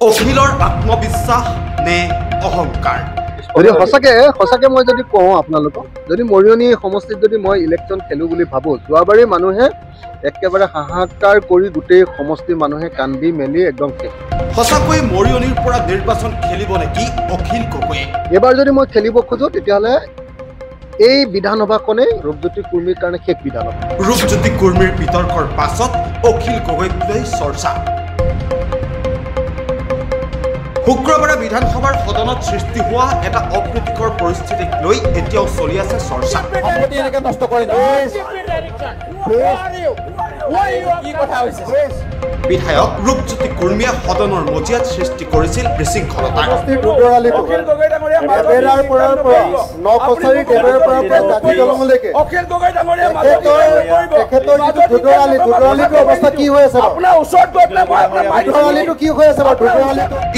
অখিলৰ আত্মবিশ্বাস নে অহংকাৰ যদি সঁচাকে মই যদি কওঁ আপোনালোকক যদি মৰিয়নি সমষ্টিত যদি মই ইলেকশ্যন খেলো বুলি ভাবো যোৱাবাৰে মানুহে একেবাৰে হাহাকাৰ কৰি গোটেই সমষ্টি মানুহে কান্দি মেলি একদম শেষ সঁচাকৈ মৰিয়নিৰ পৰা নিৰ্বাচন খেলিব নেকি অখিল গগৈয়ে এবাৰ যদি মই খেলিব খোজো তেতিয়াহ'লে এই বিধানসভাখনে ৰূপজ্যোতি কুৰ্মীৰ কাৰণে শেষ বিধানসভা ৰূপজ্যোতি কুৰ্মীৰ বিতৰ্কৰ পাছত অখিল গগৈক লৈ চৰ্চা শুক্ৰবাৰে বিধানসভাৰ সদনত সৃষ্টি হোৱা এটা অপ্ৰীতিকৰ পৰিস্থিতিক লৈ এতিয়াও চলি আছে চৰ্চা বিধায়ক ৰূপজ্যোতি কুৰ্মীয়ে সদনৰ মজিয়াত সৃষ্টি কৰিছিল বিশৃংখলতা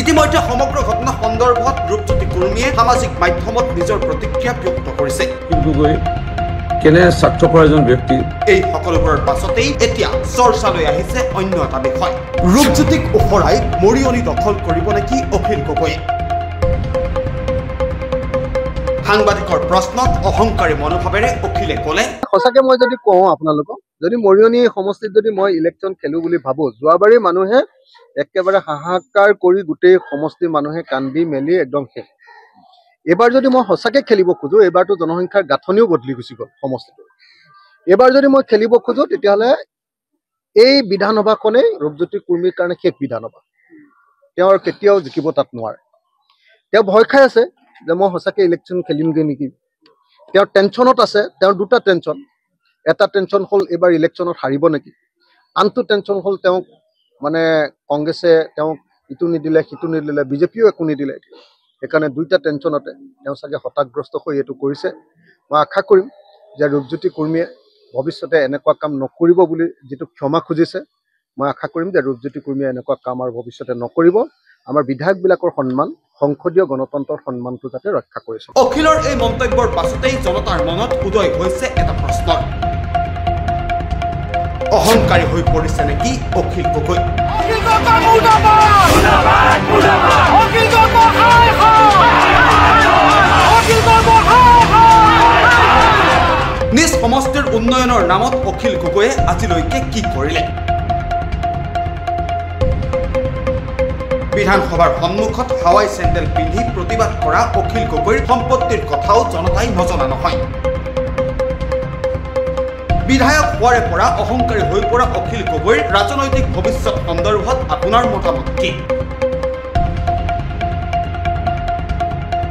ইতিমধ্যে সমগ্ৰ ঘটনা সন্দৰ্ভত ৰূপজ্যোতি কুৰ্মীয়ে সামাজিক মাধ্যমত নিজৰ প্ৰতিক্ৰিয়া ব্যক্ত কৰিছে কেনে স্বাৰ্থপৰ এজন ব্যক্তি এই সকলোবোৰৰ পাছতেই এতিয়া চৰ্চালৈ আহিছে অন্য এটা বিষয় ৰূপজ্যোতিক ওফৰাই মৰিয়নি দখল কৰিব নেকি অখিল গগৈয়ে সাংবাদিকৰ প্ৰশ্নত অহংকাৰী মনোভাৱেৰে অখিলে ক'লে সঁচাকে মই যদি কওঁ আপোনালোকক যদি মৰিয়নি সমষ্টিত যদি মই ইলেকশ্যন খেলো বুলি ভাবো যোৱাবাৰে মানুহে একেবাৰে হাহাকাৰ কৰি গোটেই সমষ্টি মানুহে কান্দি মেলি একদম শেষ এবাৰ যদি মই সঁচাকে খেলিব খোজো এবাৰতো জনসংখ্যাৰ গাঁথনিও বদলি গুচি গ'ল সমষ্টিটো এবাৰ যদি মই খেলিব খোজো তেতিয়াহ'লে এই বিধানসভাখনে ৰূপজ্যোতি কুৰ্মীৰ কাৰণে শেষ বিধানসভা তেওঁ কেতিয়াও জিকিব তাত নোৱাৰে তেওঁ ভয় খাই আছে যে মই সঁচাকে ইলেকশ্যন খেলিমগৈ নেকি তেওঁ টেনশ্যনত আছে তেওঁৰ দুটা টেনশ্যন এটা টেনশ্যন হ'ল এইবাৰ ইলেকশ্যনত হাৰিব নেকি আনটো টেনশ্যন হ'ল তেওঁক মানে কংগ্ৰেছে তেওঁক ইটো নিদিলে সিটো নিদিলে বিজেপিও একো নিদিলে সেইকাৰণে দুইটা টেনশ্যনতে তেওঁ চাগে হতাশগ্ৰস্ত হৈ এইটো কৰিছে মই আশা কৰিম যে ৰূপজ্যোতি কুৰ্মীয়ে ভৱিষ্যতে এনেকুৱা কাম নকৰিব বুলি যিটো ক্ষমা খুজিছে মই আশা কৰিম যে ৰূপজ্যোতি কুৰ্মীয়ে এনেকুৱা কাম আৰু ভৱিষ্যতে নকৰিব আমাৰ বিধায়কবিলাকৰ সন্মান সংসদীয় গণতন্ত্ৰৰ সন্মানটো যাতে ৰক্ষা কৰিছে অখিলৰ এই মন্তব্যৰ পাছতেই জনতাৰ মনত উদয় হৈছে এটা প্ৰশ্ন অহংকাৰী হৈ পৰিছে নেকি অখিল গগৈ নিজ সমষ্টিৰ উন্নয়নৰ নামত অখিল গগৈয়ে আজিলৈকে কি কৰিলে বিধানসভাৰ সন্মুখত হাৱাই চেণ্ডেল পিন্ধি প্ৰতিবাদ কৰা অখিল গগৈৰ সম্পত্তিৰ কথাও জনতাই নজনা নহয় বিধায়ক হোৱাৰে পৰা অহংকাৰী হৈ পৰা অখিল গগৈৰ ৰাজনৈতিক ভৱিষ্যত সন্দৰ্ভত আপোনাৰ মতামত কি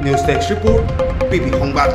নিউজ ডেস্ক ৰিপোৰ্ট পিবি সংবাদ